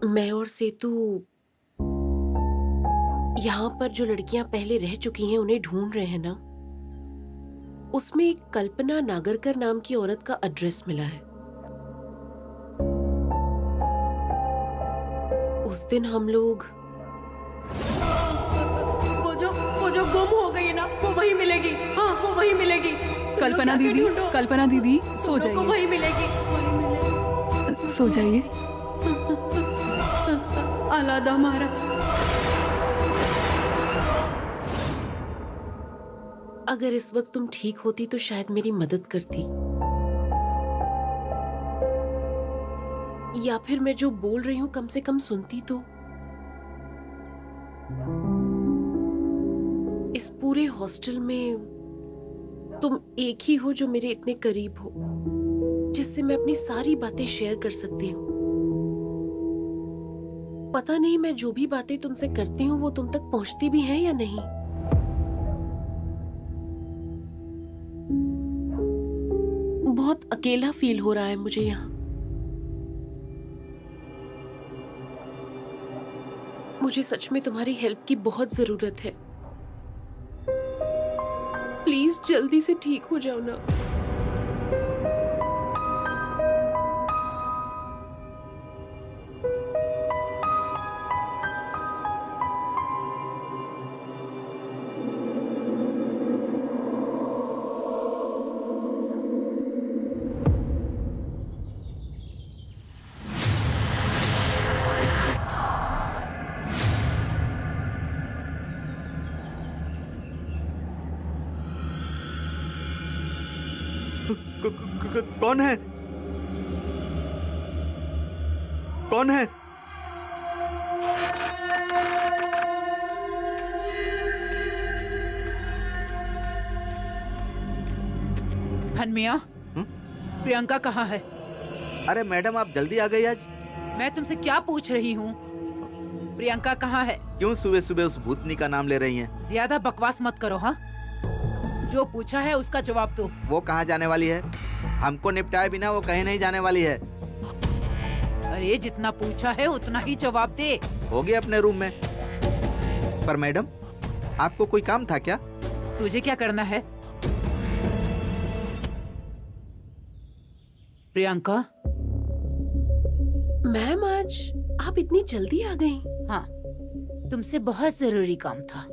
मैं और सेतु यहाँ पर जो लड़कियां पहले रह चुकी हैं उन्हें ढूंढ रहे हैं ना, उसमें एक कल्पना नागरकर नाम की औरत का एड्रेस मिला है। उस दिन हम लोग वो जो गुम हो गई है ना, वो वही मिलेगी। हाँ, वो वही मिलेगी। कल्पना दीदी सो जाइए। वही मिलेगी। सो जाइए। आलादा मारा। अगर इस वक्त तुम ठीक होती तो शायद मेरी मदद करती, या फिर मैं जो बोल रही हूँ कम से कम सुनती तो। इस पूरे हॉस्टल में तुम एक ही हो जो मेरे इतने करीब हो, जिससे मैं अपनी सारी बातें शेयर कर सकती हूँ। पता नहीं मैं जो भी बातें तुमसे करती हूँ वो तुम तक पहुंचती भी हैं या नहीं। बहुत अकेला फील हो रहा है मुझे यहाँ। मुझे सच में तुम्हारी हेल्प की बहुत जरूरत है। प्लीज जल्दी से ठीक हो जाओ ना। कौन है? कौन है? हनमिया, प्रियंका कहाँ है? अरे मैडम, आप जल्दी आ गई आज। मैं तुमसे क्या पूछ रही हूँ? प्रियंका कहाँ है? क्यों सुबह सुबह उस भूतनी का नाम ले रही हैं? ज्यादा बकवास मत करो। हाँ, जो पूछा है उसका जवाब दो। वो कहाँ जाने वाली है? हमको निपटाए बिना वो कहीं नहीं जाने वाली है। अरे जितना पूछा है उतना ही जवाब दे। होगी अपने रूम में। पर मैडम, आपको कोई काम था क्या? तुझे क्या करना है? प्रियंका। मैम, आज आप इतनी जल्दी आ गई? हाँ, तुमसे बहुत जरूरी काम था।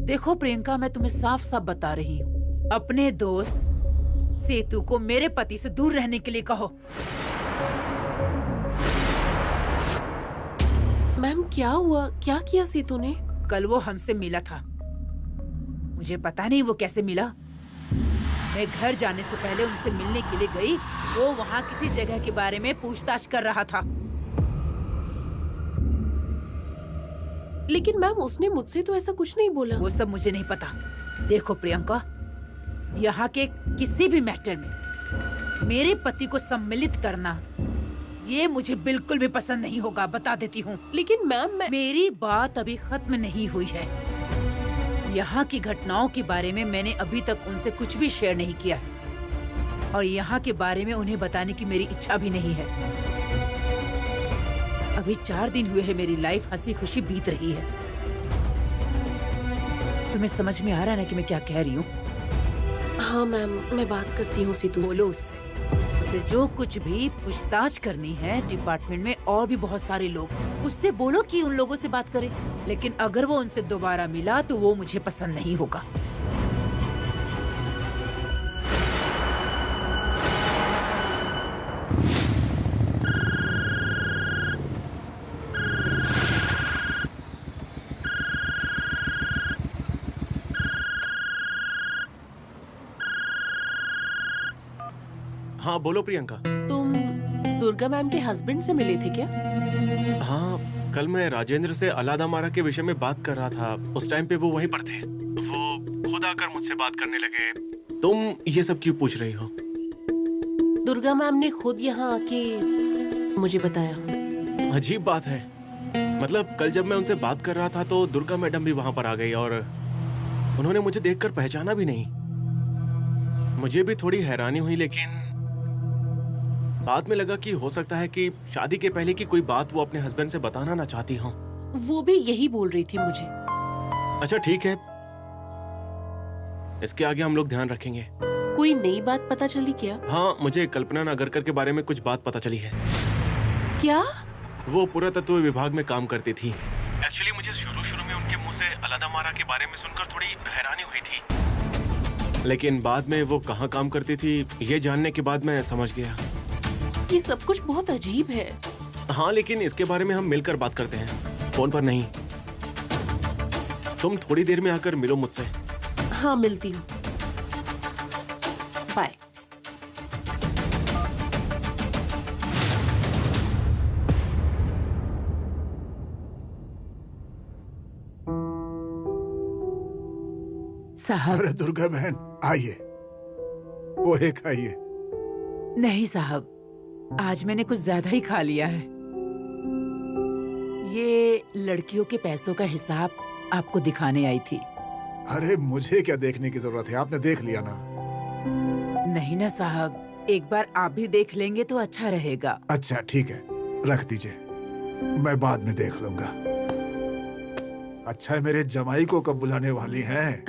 देखो प्रियंका, मैं तुम्हें साफ साफ बता रही हूँ, अपने दोस्त सेतु को मेरे पति से दूर रहने के लिए कहो। मैम, क्या हुआ? क्या किया सेतु ने? कल वो हमसे मिला था। मुझे पता नहीं वो कैसे मिला। मैं घर जाने से पहले उनसे मिलने के लिए गई। वो वहाँ किसी जगह के बारे में पूछताछ कर रहा था। लेकिन मैम, उसने मुझसे तो ऐसा कुछ नहीं बोला। वो सब मुझे नहीं पता। देखो प्रियंका, यहाँ के किसी भी मैटर में मेरे पति को सम्मिलित करना, ये मुझे बिल्कुल भी पसंद नहीं होगा, बता देती हूँ। लेकिन मैम, मेरी बात अभी खत्म नहीं हुई है। यहाँ की घटनाओं के बारे में मैंने अभी तक उनसे कुछ भी शेयर नहीं किया है, और यहाँ के बारे में उन्हें बताने की मेरी इच्छा भी नहीं है। अभी 4 दिन हुए हैं मेरी लाइफ हंसी खुशी बीत रही है। तुम्हें समझ में आ रहा है ना कि मैं क्या कह रही हूँ? हाँ मैम, मैं बात करती हूँ सेतु से। बोलो उससे। उसे जो कुछ भी पूछताछ करनी है, डिपार्टमेंट में और भी बहुत सारे लोग, उससे बोलो कि उन लोगों से बात करे। लेकिन अगर वो उनसे दोबारा मिला तो वो मुझे पसंद नहीं होगा। हाँ बोलो प्रियंका। तुम दुर्गा मैम के हस्बैंड से मिले थे क्या? हाँ, कल मैं राजेंद्र से अलादा मारा के विषय में बात कर रहा था। उस टाइम पे वो वहीं पर थे। वो खुद आकर मुझसे बात करने लगे। तुम ये सब क्यों पूछ रही हो? दुर्गा मैम ने खुद यहाँ आके मुझे बताया। अजीब बात है। मतलब कल जब मैं उनसे बात कर रहा था तो दुर्गा मैडम भी वहां पर आ गई और उन्होंने मुझे देखकर पहचाना भी नहीं। मुझे भी थोड़ी हैरानी हुई, लेकिन बाद में लगा कि हो सकता है कि शादी के पहले की कोई बात वो अपने हस्बैंड से बताना ना चाहती हो। वो भी यही बोल रही थी मुझे। अच्छा ठीक है, इसके आगे हम लोग ध्यान रखेंगे। कोई नई बात पता चली क्या? हाँ, मुझे कल्पना नागरकर के बारे में कुछ बात पता चली है। क्या? वो पुरातत्व विभाग में काम करती थी। एक्चुअली मुझे शुरू में उनके मुंह से अलादा मारा के बारे में सुनकर थोड़ी हैरानी हुई थी, लेकिन बाद में वो कहाँ काम करती थी ये जानने के बाद मैं समझ गया। ये सब कुछ बहुत अजीब है। हाँ, लेकिन इसके बारे में हम मिलकर बात करते हैं, फोन पर नहीं। तुम थोड़ी देर में आकर मिलो मुझसे। हाँ, मिलती हूँ। बाय। साहब। अरे दुर्गा बहन, आइए, पोहे खाइए। नहीं साहब, आज मैंने कुछ ज्यादा ही खा लिया है। ये लड़कियों के पैसों का हिसाब आपको दिखाने आई थी। अरे मुझे क्या देखने की जरूरत है, आपने देख लिया ना। नहीं ना साहब, एक बार आप भी देख लेंगे तो अच्छा रहेगा। अच्छा ठीक है, रख दीजिए, मैं बाद में देख लूंगा। अच्छा है, मेरे जमाई को कब बुलाने वाली हैं?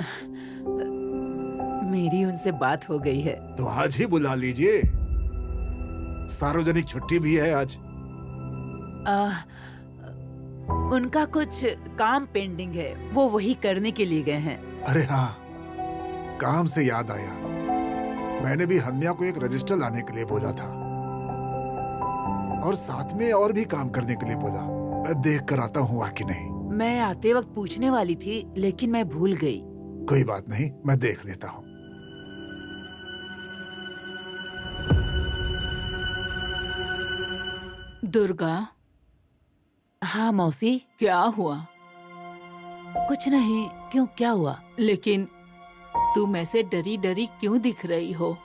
मेरी उनसे बात हो गई है। तो आज ही बुला लीजिए, सार्वजनिक छुट्टी भी है आज। उनका कुछ काम पेंडिंग है, वो वही करने के लिए गए हैं। अरे हाँ, काम से याद आया, मैंने भी हन्या को एक रजिस्टर लाने के लिए बोला था और साथ में और भी काम करने के लिए बोला। देख कर आता हूँ कि नहीं। मैं आते वक्त पूछने वाली थी, लेकिन मैं भूल गई। कोई बात नहीं, मैं देख लेता हूँ। दुर्गा। हाँ मौसी। क्या हुआ? कुछ नहीं। क्यों, क्या हुआ? लेकिन तुम ऐसे डरी डरी क्यों दिख रही हो?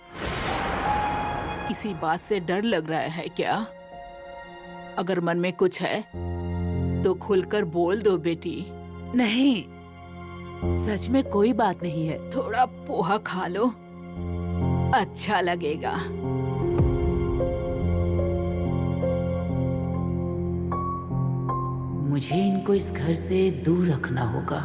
किसी बात से डर लग रहा है क्या? अगर मन में कुछ है तो खुलकर बोल दो बेटी। नहीं, सच में कोई बात नहीं है। थोड़ा पोहा खा लो, अच्छा लगेगा। मुझे इनको इस घर से दूर रखना होगा।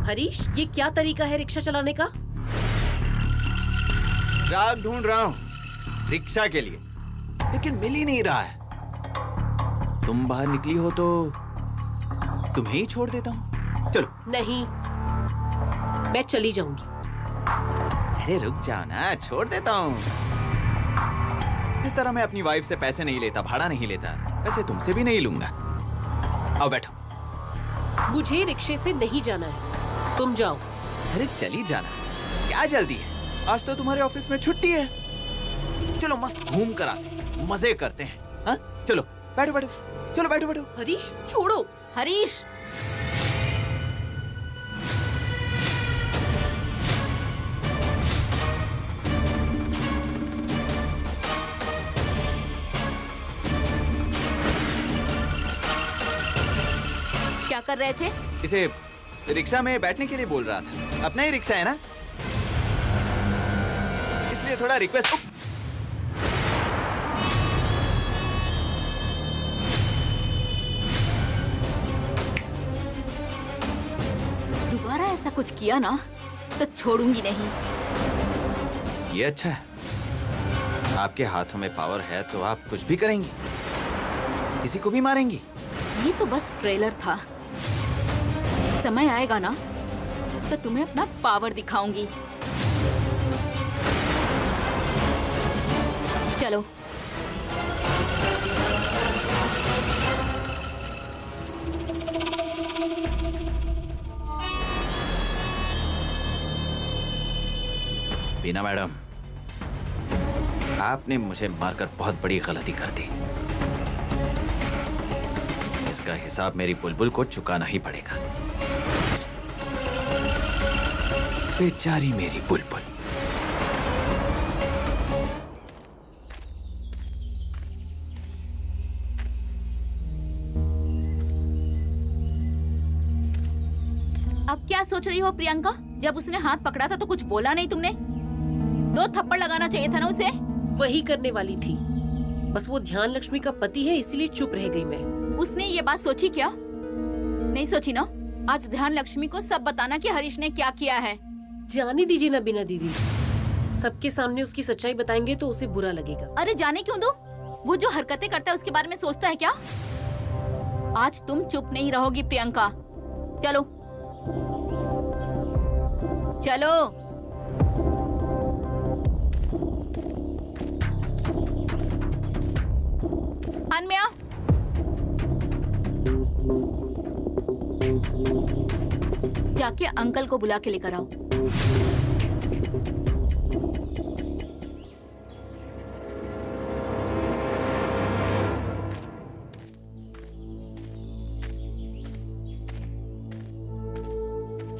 हरीश, ये क्या तरीका है रिक्शा चलाने का? राग ढूंढ रहा हूँ रिक्शा के लिए, लेकिन मिल ही नहीं रहा है। तुम बाहर निकली हो तो तुम्हें ही छोड़ देता हूँ। चलो। नहीं, मैं चली जाऊंगी। अरे रुक जाओ ना, छोड़ देता हूँ। इस तरह मैं अपनी वाइफ से पैसे नहीं लेता, भाड़ा नहीं लेता, वैसे तुमसे भी नहीं लूंगा। आओ बैठो। मुझे रिक्शे से नहीं जाना है, तुम जाओ। अरे चली जाना, क्या जल्दी है? आज तो तुम्हारे ऑफिस में छुट्टी है। चलो मस्त घूम कर आते, मजे करते हैं। हाँ चलो बैठो बैठो, चलो बैठो बैठो। हरीश छोड़ो। हरीश, क्या कर रहे थे? इसे रिक्शा में बैठने के लिए बोल रहा था। अपना ही रिक्शा है ना, इसलिए थोड़ा रिक्वेस्ट। दोबारा ऐसा कुछ किया ना तो छोड़ूंगी नहीं। ये अच्छा है, आपके हाथों में पावर है तो आप कुछ भी करेंगी, किसी को भी मारेंगी। ये तो बस ट्रेलर था, समय आएगा ना तो तुम्हें अपना पावर दिखाऊंगी। चलो। बीना मैडम, आपने मुझे मारकर बहुत बड़ी गलती कर दी। इसका हिसाब मेरी बुलबुल को चुकाना ही पड़ेगा। बेचारी मेरी बुलबुल। अब क्या सोच रही हो प्रियंका? जब उसने हाथ पकड़ा था तो कुछ बोला नहीं तुमने? 2 थप्पड़ लगाना चाहिए था ना उसे। वही करने वाली थी, बस वो ध्यान लक्ष्मी का पति है इसीलिए चुप रह गई मैं। उसने ये बात सोची क्या? नहीं सोची ना। आज ध्यान लक्ष्मी को सब बताना कि हरीश ने क्या किया है। जाने दीजिए ना बीना दीदी, सबके सामने उसकी सच्चाई बताएंगे तो उसे बुरा लगेगा। अरे जाने क्यों दो? वो जो हरकतें करता है उसके बारे में सोचता है क्या? आज तुम चुप नहीं रहोगी प्रियंका। चलो चलो। अनम्या, जाके अंकल को बुला के लेकर आओ।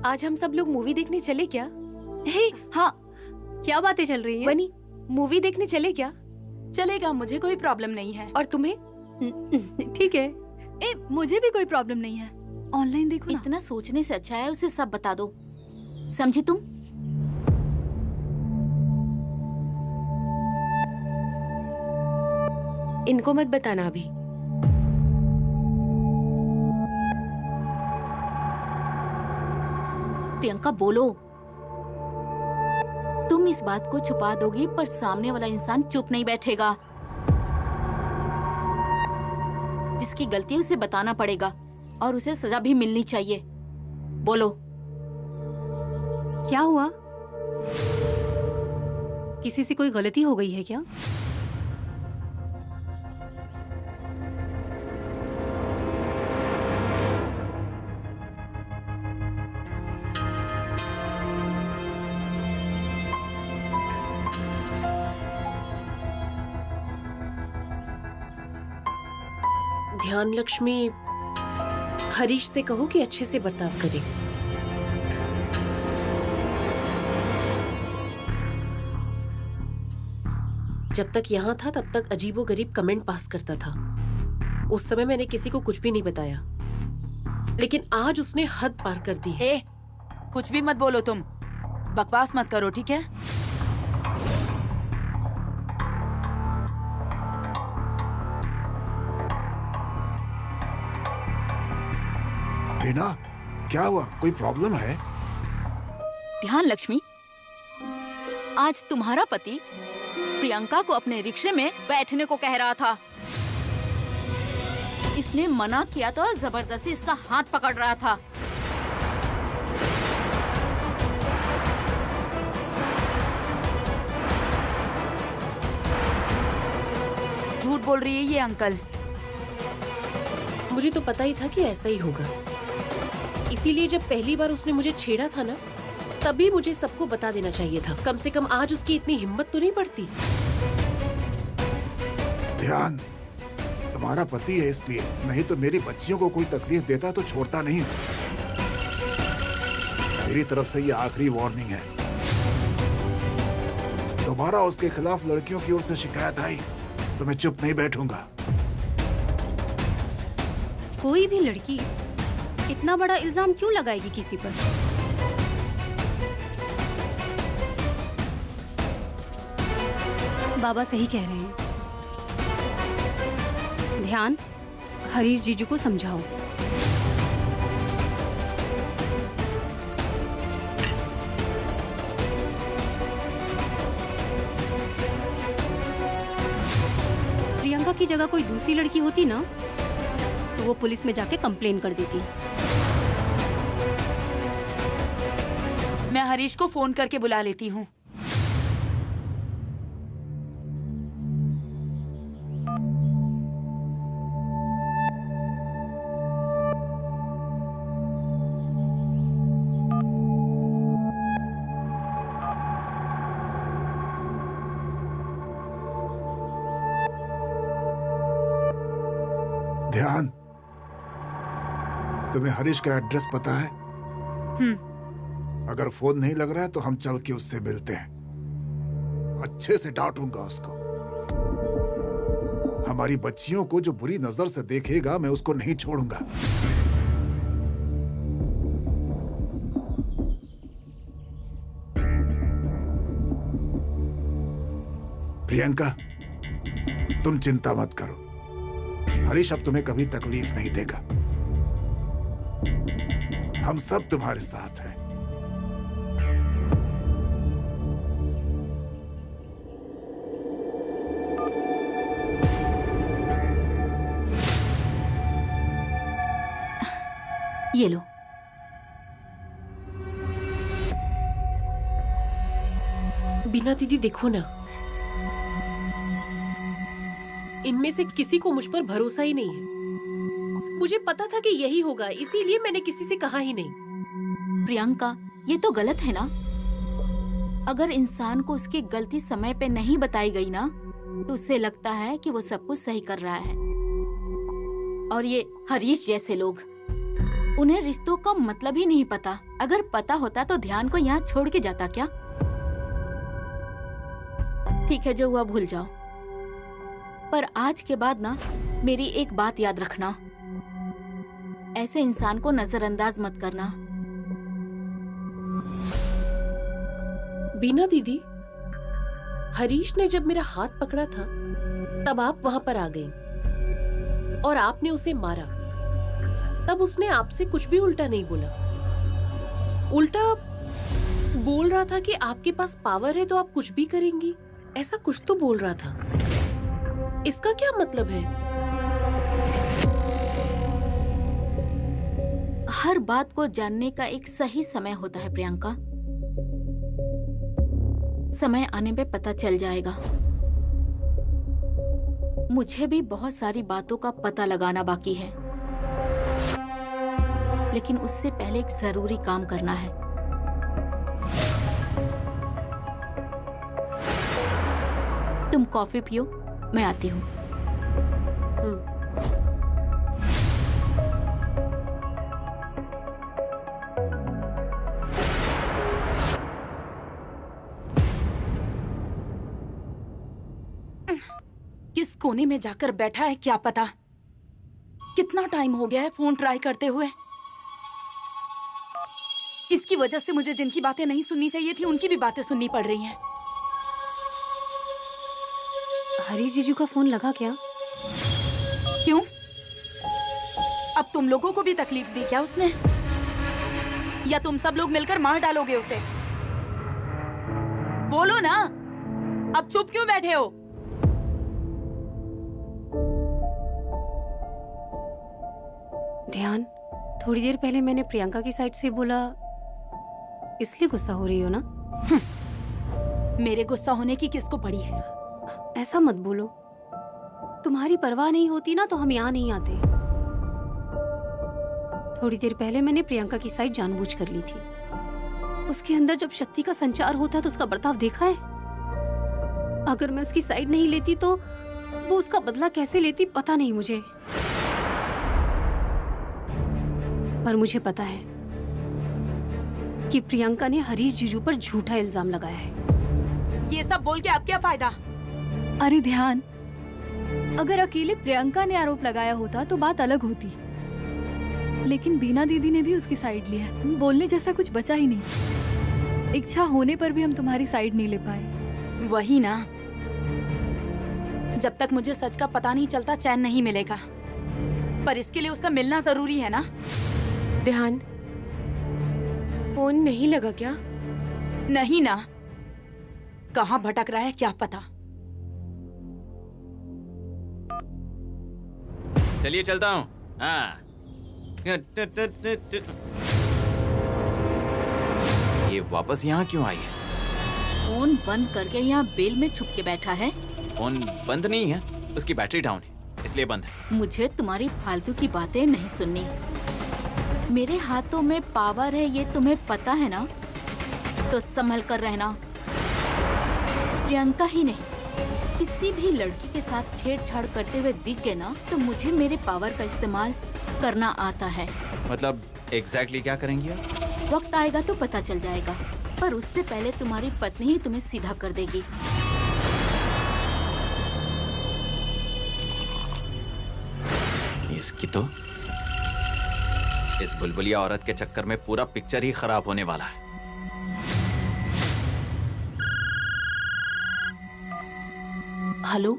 आज हम सब लोग मूवी देखने चले क्या? हे हाँ, क्या बातें चल रही है? बनी, मूवी देखने चले क्या? चलेगा, मुझे कोई प्रॉब्लम नहीं है। और तुम्हें? ठीक है। मुझे भी कोई प्रॉब्लम नहीं है, ऑनलाइन देखो ना। इतना सोचने से अच्छा है उसे सब बता दो, समझी तुम? इनको मत बताना अभी। प्रियंका बोलो। तुम इस बात को छुपा दोगी पर सामने वाला इंसान चुप नहीं बैठेगा। जिसकी गलती उसे बताना पड़ेगा और उसे सजा भी मिलनी चाहिए। बोलो। क्या हुआ? किसी से कोई गलती हो गई है क्या? ध्यान लक्ष्मी, हरीश से कहो कि अच्छे से बर्ताव करे। जब तक यहाँ था तब तक अजीबोगरीब कमेंट पास करता था। उस समय मैंने किसी को कुछ भी नहीं बताया, लेकिन आज उसने हद पार कर दी है। कुछ भी मत बोलो तुम, बकवास मत करो, ठीक है? बीना, क्या हुआ? कोई प्रॉब्लम है? ध्यान लक्ष्मी, आज तुम्हारा पति प्रियंका को अपने रिक्शे में बैठने को कह रहा था। इसने मना किया तो जबरदस्ती इसका हाथ पकड़ रहा था। झूठ बोल रही है ये अंकल। मुझे तो पता ही था कि ऐसा ही होगा, इसीलिए जब पहली बार उसने मुझे छेड़ा था ना, तभी मुझे सबको बता देना चाहिए था। कम से कम आज उसकी इतनी हिम्मत तो नहीं पड़ती। ध्यान, तुम्हारा पति है इसलिए, नहीं तो मेरी बच्चियों को कोई तकलीफ देता तो छोड़ता नहीं। मेरी तरफ से ये आखिरी वार्निंग है। दोबारा उसके खिलाफ लड़कियों की ओर से शिकायत आई तो मैं चुप नहीं बैठूंगा। कोई भी लड़की इतना बड़ा इल्जाम क्यों लगाएगी किसी पर? बाबा सही कह रहे हैं। ध्यान, हरीश जीजू को समझाओ। प्रियंका की जगह कोई दूसरी लड़की होती ना, तो वो पुलिस में जाके कंप्लेन कर देती। मैं हरीश को फोन करके बुला लेती हूँ। ध्यान, तुम्हें हरीश का एड्रेस पता है? अगर फोन नहीं लग रहा है तो हम चल के उससे मिलते हैं। अच्छे से डांटूंगा उसको। हमारी बच्चियों को जो बुरी नजर से देखेगा मैं उसको नहीं छोड़ूंगा। प्रियंका, तुम चिंता मत करो। हरीश अब तुम्हें कभी तकलीफ नहीं देगा। हम सब तुम्हारे साथ हैं। ये लो। बीना दीदी देखो ना, इनमें से किसी को मुझ पर भरोसा ही नहीं है। मुझे पता था कि यही होगा, इसीलिए मैंने किसी से कहा ही नहीं। प्रियंका, ये तो गलत है ना। अगर इंसान को उसकी गलती समय पे नहीं बताई गई ना, तो उसे लगता है कि वो सब कुछ सही कर रहा है। और ये हरीश जैसे लोग, उन्हें रिश्तों का मतलब ही नहीं पता। अगर पता होता तो ध्यान को यहाँ छोड़ के जाता क्या? ठीक है, जो हुआ भूल जाओ। पर आज के बाद ना मेरी एक बात याद रखना, ऐसे इंसान को नजरअंदाज मत करना। बीना दीदी, हरीश ने जब मेरा हाथ पकड़ा था तब आप वहां पर आ गई और आपने उसे मारा। तब उसने आपसे कुछ भी उल्टा नहीं बोला। उल्टा बोल रहा था कि आपके पास पावर है तो आप कुछ भी करेंगी, ऐसा कुछ तो बोल रहा था। इसका क्या मतलब है? हर बात को जानने का एक सही समय होता है प्रियंका। समय आने पे पता चल जाएगा। मुझे भी बहुत सारी बातों का पता लगाना बाकी है, लेकिन उससे पहले एक जरूरी काम करना है। तुम कॉफी पियो, मैं आती हूँ। किस कोने में जाकर बैठा है क्या पता। कितना टाइम हो गया है फोन ट्राई करते हुए। इसकी वजह से मुझे जिनकी बातें नहीं सुननी चाहिए थी उनकी भी बातें सुननी पड़ रही हैं। हरीश जीजू का फोन लगा क्या? क्यों? अब तुम लोगों को भी तकलीफ दी क्या उसने? या तुम सब लोग मिलकर मार डालोगे उसे? बोलो ना, अब चुप क्यों बैठे हो? ध्यान, थोड़ी देर पहले मैंने प्रियंका की साइड से बोला, इसलिए गुस्सा हो रही हो ना? मेरे गुस्सा होने की किसको पड़ी है? ऐसा मत बोलो। तुम्हारी परवाह नहीं होती ना तो हम यहाँ नहीं आते। थोड़ी देर पहले मैंने प्रियंका की साइड जानबूझ कर ली थी। उसके अंदर जब शक्ति का संचार होता है तो उसका बर्ताव देखा है। अगर मैं उसकी साइड नहीं लेती तो वो उसका बदला कैसे लेती पता नहीं मुझे। पर मुझे पता है कि प्रियंका ने हरीश जीजू पर झूठा इल्जाम लगाया है। ये सब बोल के अब क्या फायदा? अरे ध्यान, अगर अकेले प्रियंका ने आरोप लगाया होता तो बात अलग होती, लेकिन बीना दीदी ने भी उसकी साइड लिया। बोलने जैसा कुछ बचा ही नहीं। इच्छा होने पर भी हम तुम्हारी साइड नहीं ले पाए। वही ना, जब तक मुझे सच का पता नहीं चलता चैन नहीं मिलेगा। पर इसके लिए उसका मिलना जरूरी है ना। ध्यान, फोन नहीं लगा क्या? नहीं ना, कहाँ भटक रहा है क्या पता। चलिए चलता हूँ। हाँ, ये वापस यहाँ क्यों आई है? फोन बंद करके यहाँ बेल में छुप के बैठा है। फोन बंद नहीं है, उसकी बैटरी डाउन है, इसलिए बंद है। मुझे तुम्हारी फालतू की बातें नहीं सुननी। मेरे हाथों में पावर है, ये तुम्हें पता है ना, तो संभल कर रहना। प्रियंका ही नहीं, किसी भी लड़की के साथ छेड़छाड़ करते हुए दिख गए ना, तो मुझे मेरे पावर का इस्तेमाल करना आता है। मतलब एग्जैक्टली क्या करेंगी आप? वक्त आएगा तो पता चल जाएगा, पर उससे पहले तुम्हारी पत्नी ही तुम्हें सीधा कर देगी। इसकी तो इस बुलबुलिया औरत के चक्कर में पूरा पिक्चर ही खराब होने वाला है। हेलो।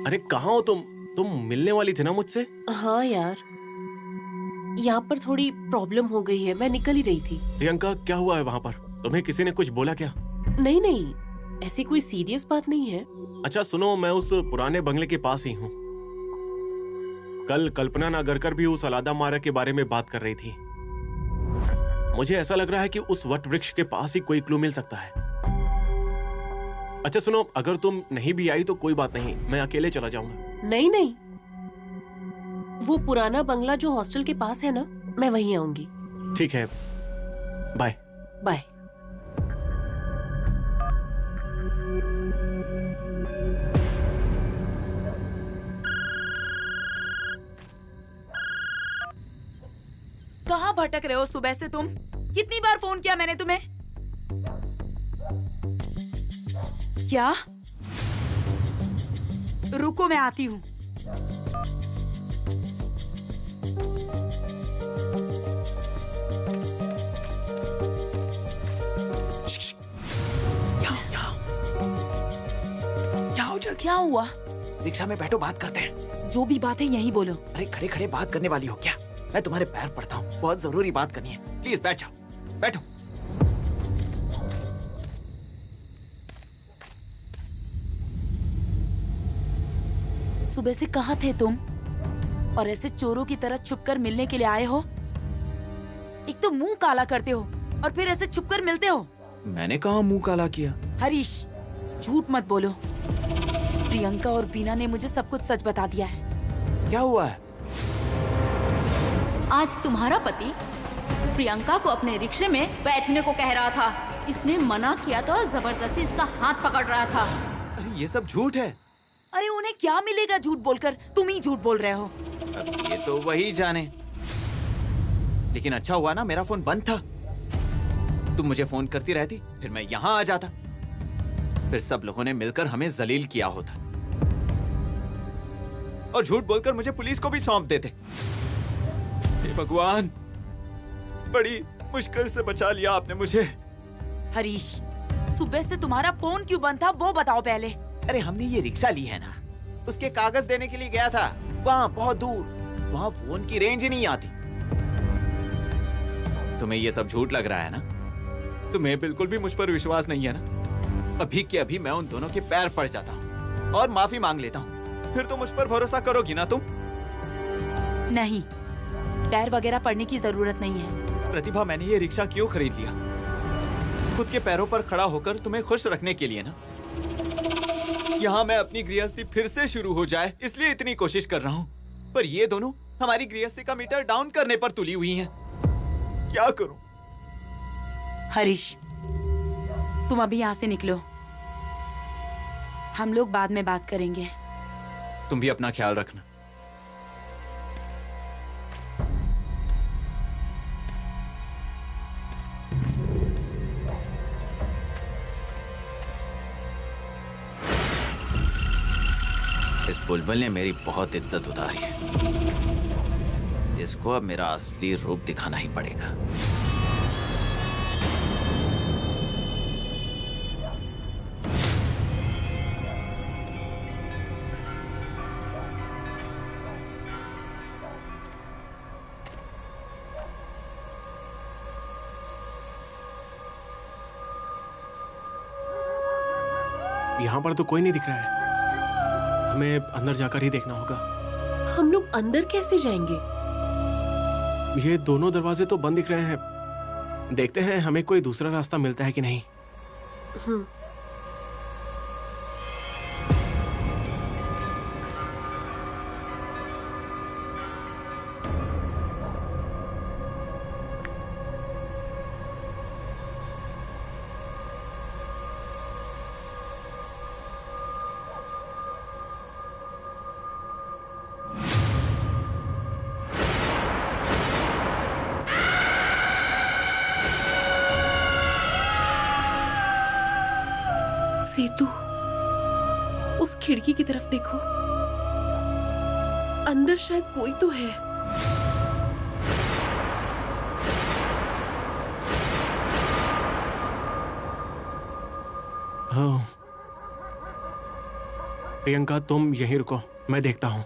अरे कहाँ हो तुम मिलने वाली थी ना मुझसे? हाँ यार, यहाँ पर थोड़ी प्रॉब्लम हो गई है, मैं निकल ही रही थी। प्रियंका क्या हुआ है वहाँ पर? तुम्हें किसी ने कुछ बोला क्या? नहीं नहीं, ऐसी कोई सीरियस बात नहीं है। अच्छा सुनो, मैं उस पुराने बंगले के पास ही हूँ। कल कल्पना नागरकर भी उस अलादा मारा के बारे में बात कर रही थी। मुझे ऐसा लग रहा है कि उस वट वृक्ष के पास ही कोई क्लू मिल सकता है। अच्छा सुनो, अगर तुम नहीं भी आई तो कोई बात नहीं, मैं अकेले चला जाऊंगा। नहीं नहीं, वो पुराना बंगला जो हॉस्टल के पास है ना, मैं वहीं आऊंगी। ठीक है, बाय बाय। कहाँ भटक रहे हो सुबह से तुम? कितनी बार फोन किया मैंने तुम्हें? क्या? रुको मैं आती हूँ। क्या हुआ? रिक्शा में बैठो, बात करते हैं। जो भी बात है यहीं बोलो। अरे खड़े खड़े बात करने वाली हो क्या? मैं तुम्हारे पैर पड़ता हूँ, बहुत जरूरी बात करनी है। प्लीज बैठ जाओ, बैठो। सुबह से कहाँ थे तुम? और ऐसे चोरों की तरह छुपकर मिलने के लिए आए हो? एक तो मुंह काला करते हो और फिर ऐसे छुपकर मिलते हो। मैंने कहाँ मुंह काला किया? हरीश, झूठ मत बोलो। प्रियंका और बीना ने मुझे सब कुछ सच बता दिया है। क्या हुआ है? आज तुम्हारा पति प्रियंका को अपने रिक्शे में बैठने को कह रहा था। इसने मना किया तो जबरदस्ती इसका हाथ पकड़ रहा था। अरे ये सब झूठ है। अरे उन्हें क्या मिलेगा झूठ बोलकर? तुम ही झूठ बोल रहे हो। अब ये तो वही जाने। लेकिन अच्छा हुआ ना मेरा फोन बंद था। तुम मुझे फोन करती रहती, फिर मैं यहाँ आ जाता। फिर सब लोगों ने मिलकर हमें जलील किया होता और झूठ बोलकर मुझे पुलिस को भी सौंप देते। हे भगवान, बड़ी मुश्किल से बचा लिया आपने मुझे। हरीश, सुबह से तुम्हारा फोन क्यों बंद था वो बताओ पहले। अरे हमने ये रिक्शा ली है ना, उसके कागज देने के लिए गया था वहाँ बहुत दूर। वहाँ फोन की रेंज ही नहीं आती। तुम्हें ये सब झूठ लग रहा है ना? तुम्हें बिल्कुल भी मुझ पर विश्वास नहीं है ना? अभी के अभी मैं उन दोनों के पैर पड़ जाता हूँ और माफी मांग लेता हूँ। फिर तुम मुझ पर भरोसा करोगी ना? तुम नहीं, पैर वगैरह पड़ने की जरूरत नहीं है। प्रतिभा, मैंने ये रिक्शा क्यों खरीद लिया? खुद के पैरों पर खड़ा होकर तुम्हें खुश रखने के लिए ना। यहाँ मैं अपनी गृहस्थी फिर से शुरू हो जाए इसलिए इतनी कोशिश कर रहा हूँ, पर ये दोनों हमारी गृहस्थी का मीटर डाउन करने पर तुली हुई हैं। क्या करूं? हरीश, तुम अभी यहाँ से निकलो, हम लोग बाद में बात करेंगे। तुम भी अपना ख्याल रखना। इस बुलबुल ने मेरी बहुत इज्जत उतारी है। इसको अब मेरा असली रूप दिखाना ही पड़ेगा। यहाँ पर तो कोई नहीं दिख रहा है। हमें अंदर जाकर ही देखना होगा। हम लोग अंदर कैसे जाएंगे? ये दोनों दरवाजे तो बंद दिख रहे हैं। देखते हैं हमें कोई दूसरा रास्ता मिलता है कि नहीं। सेतु, उस खिड़की की तरफ देखो, अंदर शायद कोई तो है। हाँ, प्रियंका तुम यहीं रुको, मैं देखता हूँ।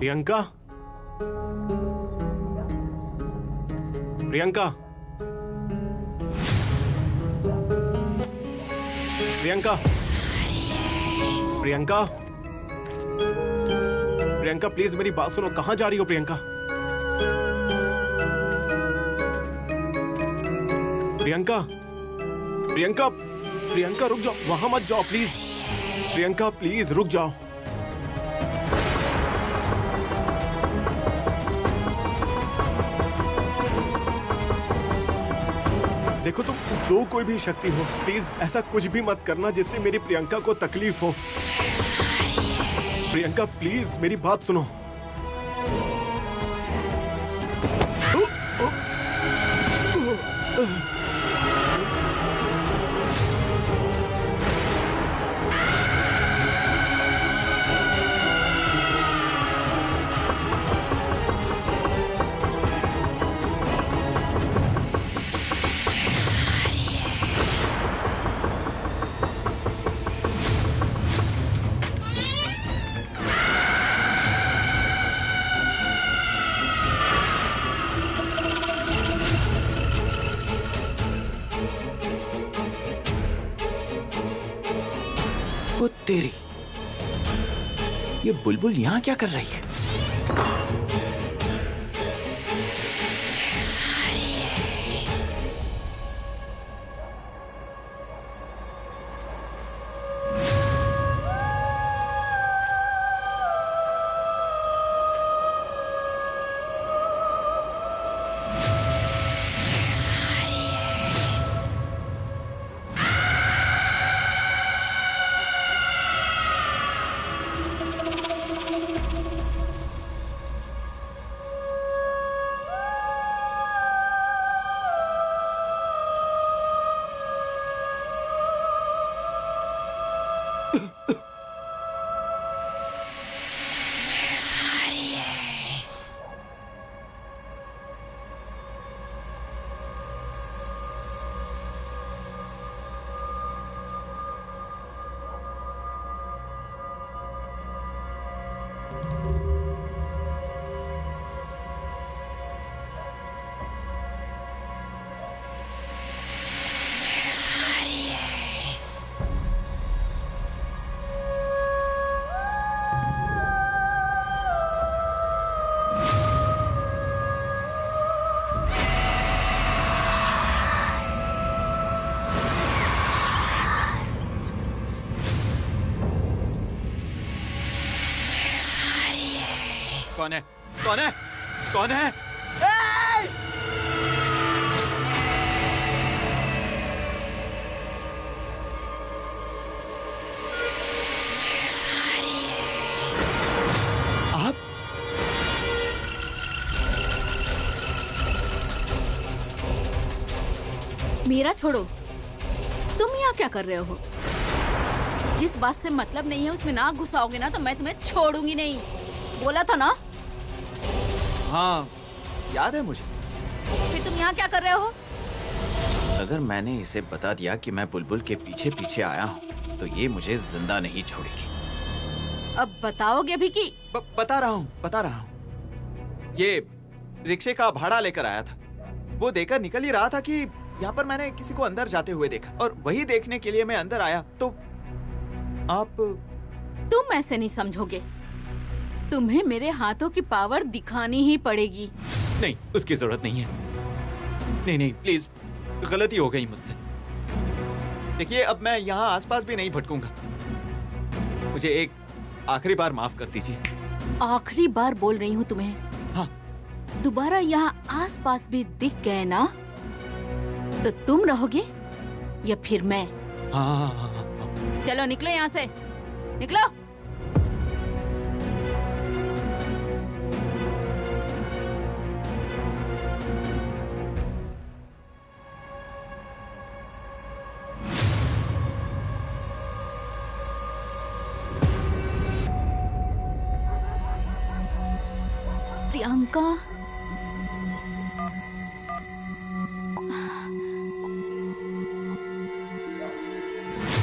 प्रियंका, प्रियंका, प्रियंका, प्रियंका, प्रियंका प्लीज मेरी बात सुनो। कहाँ जा रही हो प्रियंका? प्रियंका, प्रियंका, प्रियंका रुक जाओ, वहां मत जाओ प्लीज। प्रियंका प्लीज रुक जाओ। देखो तुम जो कोई भी शक्ति हो, प्लीज ऐसा कुछ भी मत करना जिससे मेरी प्रियंका को तकलीफ हो। प्रियंका प्लीज मेरी बात सुनो। ओ तेरी, ये बुलबुल यहाँ क्या कर रही है? कौन है? कौन है? कौन है? आप? मेरा छोड़ो, तुम यहाँ क्या कर रहे हो? जिस बात से मतलब नहीं है उसमें नाक घुसाओगे ना तो मैं तुम्हें छोड़ूंगी नहीं। बोला था ना? हाँ, याद है मुझे। फिर तुम यहाँ क्या कर रहे हो? अगर मैंने इसे बता दिया कि मैं बुलबुल के पीछे पीछे आया हूँ तो ये मुझे जिंदा नहीं छोड़ेगी। अब बताओगे भी कि? बता रहा हूँ। ये रिक्शे का भाड़ा लेकर आया था। वो देकर निकल ही रहा था कि यहाँ पर मैंने किसी को अंदर जाते हुए देखा और वही देखने के लिए मैं अंदर आया तो आप। तुम ऐसे नहीं समझोगे, तुम्हें मेरे हाथों की पावर दिखानी ही पड़ेगी। नहीं, उसकी जरूरत नहीं है। नहीं नहीं प्लीज, गलती हो गई मुझसे। देखिए अब मैं यहाँ आसपास भी नहीं भटकूंगा। मुझे एक आखिरी बार माफ कर दीजिए। आखिरी बार बोल रही हूँ तुम्हें। हाँ। दोबारा यहाँ आसपास भी दिख गए ना तो तुम रहोगे या फिर मैं? हाँ, हाँ, हाँ, हाँ। चलो निकलो यहाँ से, निकलो। प्रियंका,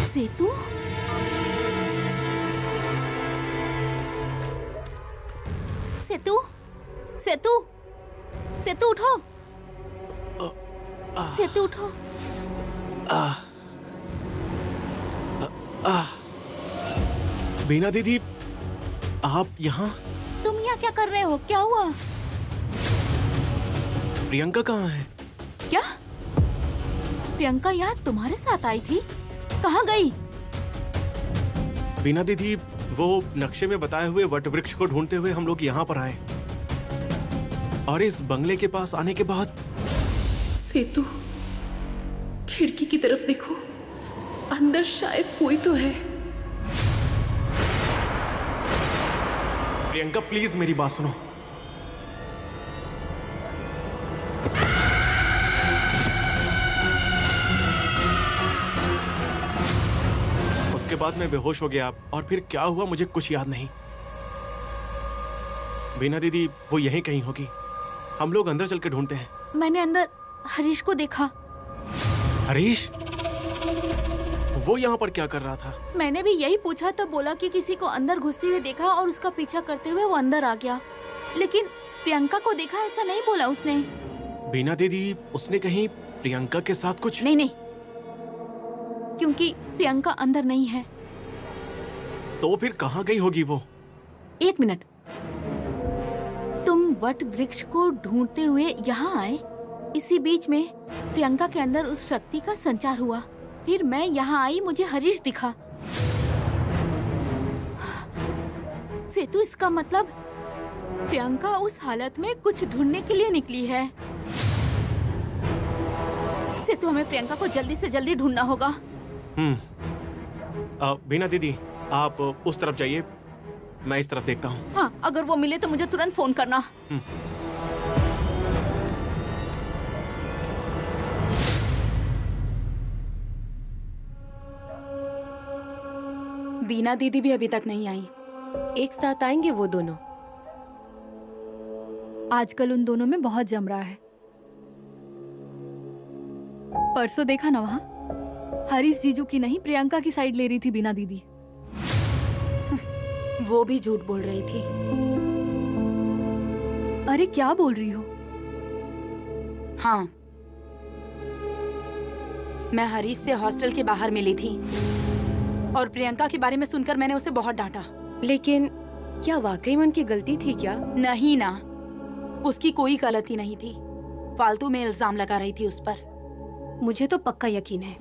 सेतु, सेतु, सेतु, सेतु उठो, सेतु उठो। बीना दीदी, आप यहाँ? तुम यहाँ क्या कर रहे हो? क्या हुआ? प्रियंका कहाँ है? क्या? प्रियंका यहाँ तुम्हारे साथ आई थी? कहाँ गई? बीना दीदी, वो नक्शे में बताए हुए वट वृक्ष को ढूंढते हुए हम लोग यहाँ पर आए, और इस बंगले के पास आने के बाद। सेतु, खिड़की की तरफ देखो, अंदर शायद कोई तो है। प्रियंका प्लीज मेरी बात सुनो। उसके बाद मैं बेहोश हो गया, और फिर क्या हुआ मुझे कुछ याद नहीं। बीना दीदी, वो यहीं कहीं होगी, हम लोग अंदर चल के ढूंढते हैं। मैंने अंदर हरीश को देखा। हरीश? वो यहाँ पर क्या कर रहा था? मैंने भी यही पूछा, तो बोला कि किसी को अंदर घुसते हुए देखा और उसका पीछा करते हुए वो अंदर आ गया, लेकिन प्रियंका को देखा ऐसा नहीं बोला उसने। बीना दीदी, उसने कहीं प्रियंका के साथ कुछ? नहीं, क्योंकि प्रियंका अंदर नहीं है। तो फिर कहाँ गई होगी वो? एक मिनट, तुम वट वृक्ष को ढूंढते हुए यहाँ आए, इसी बीच में प्रियंका के अंदर उस शक्ति का संचार हुआ, फिर मैं यहाँ आई, मुझे हरीश दिखा। सेतु, इसका मतलब प्रियंका उस हालत में कुछ ढूंढने के लिए निकली है। सेतु, हमें प्रियंका को जल्दी से जल्दी ढूंढना होगा। बीना दीदी, आप उस तरफ जाइए, मैं इस तरफ देखता हूँ। हाँ, अगर वो मिले तो मुझे तुरंत फोन करना। बीना दीदी भी अभी तक नहीं आई। एक साथ आएंगे वो दोनों? आजकल उन दोनों में बहुत जम रहा है। परसों देखा ना, वहाँ हरीश जीजू की नहीं प्रियंका की साइड ले रही थी बीना दीदी। वो भी झूठ बोल रही थी। अरे क्या बोल रही हो? हाँ, मैं हरीश से हॉस्टल के बाहर मिली थी और प्रियंका के बारे में सुनकर मैंने उसे बहुत डांटा। लेकिन क्या वाकई में उनकी गलती थी क्या? नहीं ना, उसकी कोई गलती नहीं थी, फालतू में इल्जाम लगा रही थी उस पर। मुझे तो पक्का यकीन है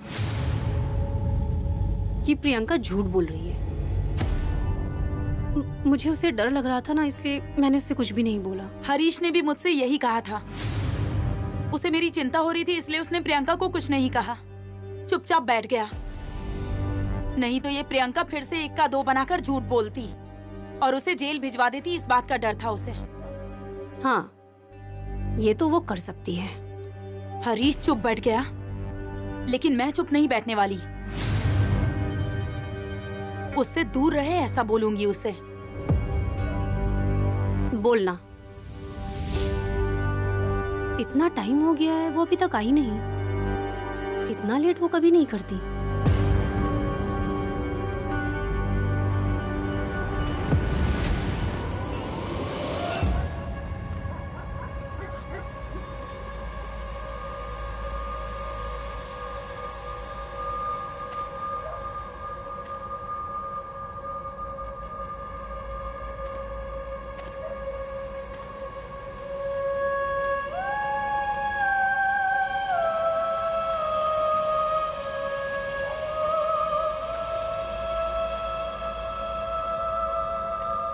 कि प्रियंका झूठ बोल रही है। मुझे उसे डर लग रहा था ना, इसलिए मैंने उससे कुछ भी नहीं बोला। हरीश ने भी मुझसे यही कहा था, उसे मेरी चिंता हो रही थी, इसलिए उसने प्रियंका को कुछ नहीं कहा, चुपचाप बैठ गया। नहीं तो ये प्रियंका फिर से एक का दो बनाकर झूठ बोलती और उसे जेल भिजवा देती, इस बात का डर था उसे। हाँ, ये तो वो कर सकती है। हरीश चुप बैठ गया, लेकिन मैं चुप नहीं बैठने वाली। उससे दूर रहे ऐसा बोलूंगी उसे। बोलना। इतना टाइम हो गया है, वो अभी तक आई नहीं। इतना लेट वो कभी नहीं करती।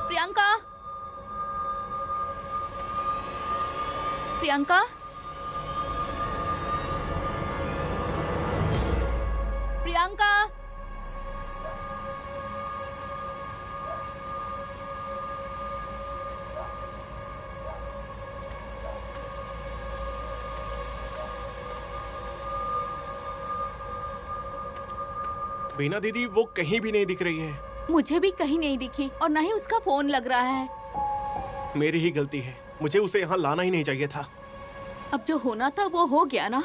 प्रियंका, प्रियंका, प्रियंका, बीना दीदी वो कहीं भी नहीं दिख रही है। मुझे भी कहीं नहीं दिखी और ना ही उसका फोन लग रहा है। मेरी ही गलती है, मुझे उसे यहाँ लाना ही नहीं चाहिए था। अब जो होना था वो हो गया ना,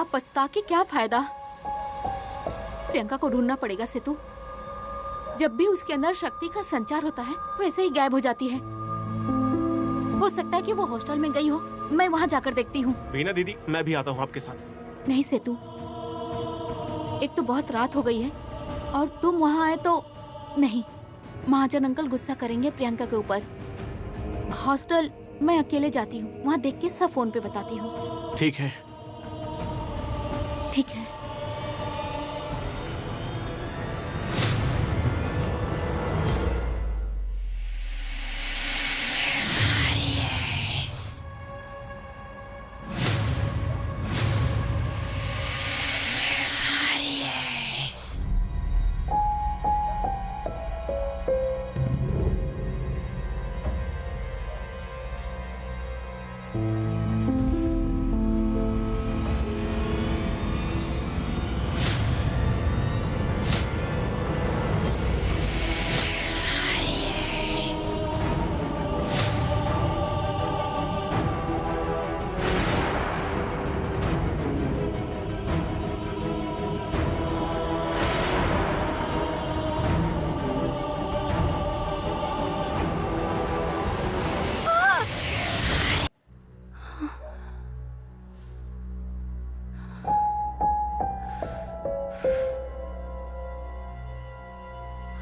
अब पछता के क्या फायदा। प्रियंका को ढूंढना पड़ेगा सेतु। जब भी उसके अंदर शक्ति का संचार होता है वो ऐसे ही गायब हो जाती है। हो सकता है कि वो हॉस्टल में गई हो, मैं वहाँ जाकर देखती हूँ। बीना दीदी मैं भी आता हूँ आपके साथ। नहीं सेतु, एक तो बहुत रात हो गई है और तुम वहाँ आए तो नहीं, महाजन अंकल गुस्सा करेंगे प्रियंका के ऊपर। हॉस्टल मैं अकेले जाती हूँ, वहाँ देख के सब फोन पे बताती हूँ। ठीक है। ठीक है।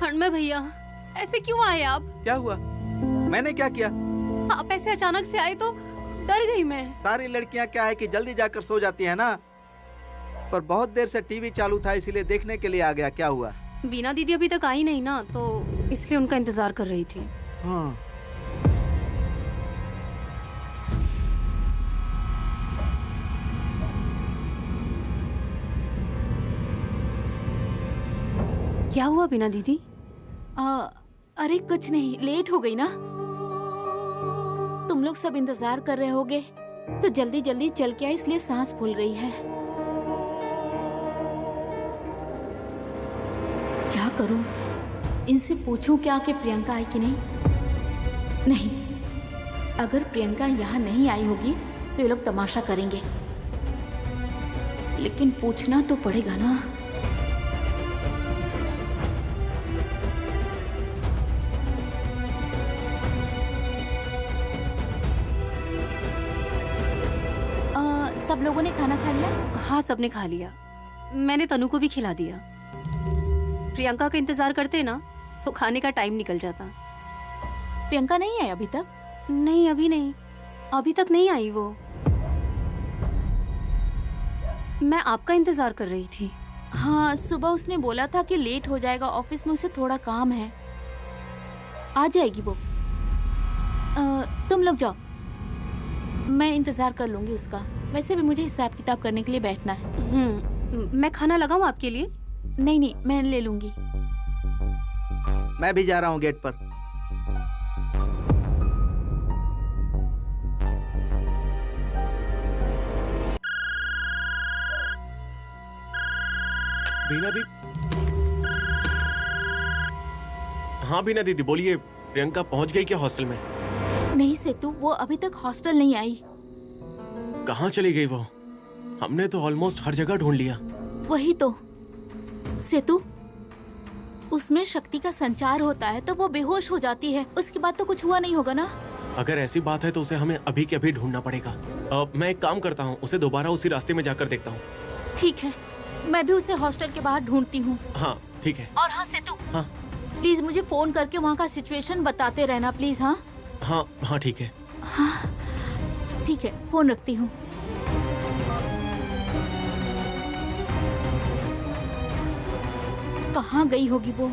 हणमय भैया, ऐसे क्यों आए आप? क्या हुआ? मैंने क्या किया? आप ऐसे अचानक से आए तो डर गई मैं। सारी लड़कियां क्या है कि जल्दी जाकर सो जाती है ना, पर बहुत देर से टीवी चालू था इसीलिए देखने के लिए आ गया। क्या हुआ? बीना दीदी अभी तक आई नहीं ना, तो इसलिए उनका इंतजार कर रही थी। हाँ। क्या हुआ बीना दीदी? अरे कुछ नहीं, लेट हो गई ना। तुम लोग सब इंतजार कर रहे होगे तो जल्दी जल्दी चल के आई, इसलिए सांस फूल रही है। क्या करूं? इनसे पूछूं क्या कि प्रियंका आई कि नहीं? नहीं, अगर प्रियंका यहाँ नहीं आई होगी तो ये लोग तमाशा करेंगे, लेकिन पूछना तो पड़ेगा ना। सब लोगों ने खाना खा लिया? हाँ, सबने खा लिया। मैंने तनु को भी खिला दिया। प्रियंका का इंतजार करते ना तो खाने का टाइम निकल जाता। प्रियंका नहीं आई अभी तक? नहीं, अभी नहीं, अभी तक नहीं आई वो। मैं आपका इंतजार कर रही थी। हाँ, सुबह उसने बोला था कि लेट हो जाएगा, ऑफिस में उसे थोड़ा काम है। आ जाएगी वो। तुम लोग जाओ, मैं इंतजार कर लूंगी उसका। वैसे भी मुझे हिसाब किताब करने के लिए बैठना है। मैं खाना लगाऊं आपके लिए? नहीं नहीं, मैं ले लूंगी। मैं भी जा रहा हूँ गेट पर। बीना दीदी। हाँ बीना दीदी बोलिए, प्रियंका पहुंच गई क्या हॉस्टल में? नहीं सेतु, वो अभी तक हॉस्टल नहीं आई। कहाँ चली गई वो? हमने तो ऑलमोस्ट हर जगह ढूंढ लिया। वही तो सेतु, उसमें शक्ति का संचार होता है तो वो बेहोश हो जाती है, उसके बाद तो कुछ हुआ नहीं होगा ना। अगर ऐसी बात है तो उसे हमें अभी के अभी ढूंढना पड़ेगा। मैं एक काम करता हूँ, उसे दोबारा उसी रास्ते में जाकर देखता हूँ। ठीक है, मैं भी उसे हॉस्टल के बाहर ढूंढती हूँ। हाँ ठीक है। और हाँ सेतु, हाँ प्लीज मुझे फोन करके वहाँ का सिचुएशन बताते रहना प्लीज। हाँ हाँ हाँ ठीक है। हाँ ठीक है, फोन रखती हूँ। कहाँ गई होगी वो?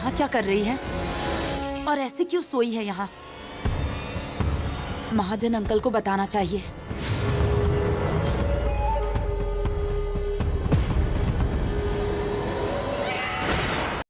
यहाँ क्या कर रही है और ऐसे क्यों सोई है यहाँ? महाजन अंकल को बताना चाहिए।